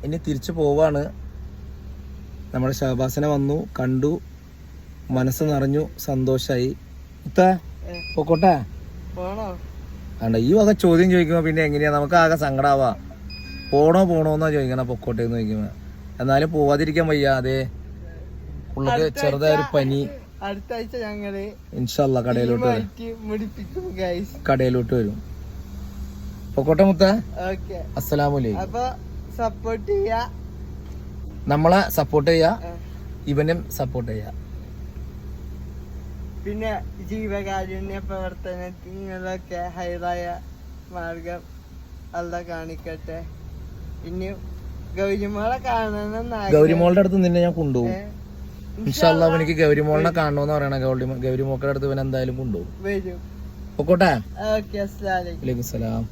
ഇനി തിരിച്ചു പോവാണ്. നമ്മുടെ ഷഹബാസിനെ വന്നു കണ്ടു, മനസ്സ് നിറഞ്ഞു, സന്തോഷായി. പൊക്കോട്ടെ വേണ്ട, ഈ വക ചോദ്യം ചോദിക്കുമ്പോ പിന്നെ എങ്ങനെയാ നമുക്ക് ആകെ സങ്കടാവാ. പോണോന്നാ ചോദിക്കണം, പൊക്കോട്ടെന്ന് ചോദിക്കുമ്പോ. എന്നാലും പോവാതിരിക്കാൻ വയ്യ. അതെ, ഉള്ളത് ചെറുതായൊരു പനി. അടുത്ത ആഴ്ച ഞങ്ങള് ഇൻഷാല്ലാ കടയിലോട്ട് വരും. പൊക്കോട്ടെ മുത്ത. അസ്സലാമലൈക്കും. അപ്പൊ സപ്പോർട്ട് ചെയ്യാ, നമ്മളെ സപ്പോർട്ട് ചെയ്യാ, ഇവനും സപ്പോർട്ട് ചെയ്യാ. പിന്നെ ജീവകാരുണ്യ പ്രവർത്തനത്തിനൊക്കെ ഹൈറായ മാർഗം അല്ല കാണിക്കട്ടെ. ഇനി ഗൗരിമോളെ കാണണം. ഗൗരിമോളുടെ അടുത്ത് നിന്നെ ഞാൻ കൊണ്ടുപോകും ഇൻഷാല്ലാ. എനിക്ക് ഗൗരിമോളിനെ കാണണമെന്ന് പറയണ. ഗൗരിമോക്കളുടെ അടുത്ത് ഇവൻ എന്തായാലും കൊണ്ടുപോകും. വരും. പൊക്കോട്ടെ. ഓക്കെ, അസ്സലാമു അലൈക്കും. വലൈക്കും സലാം.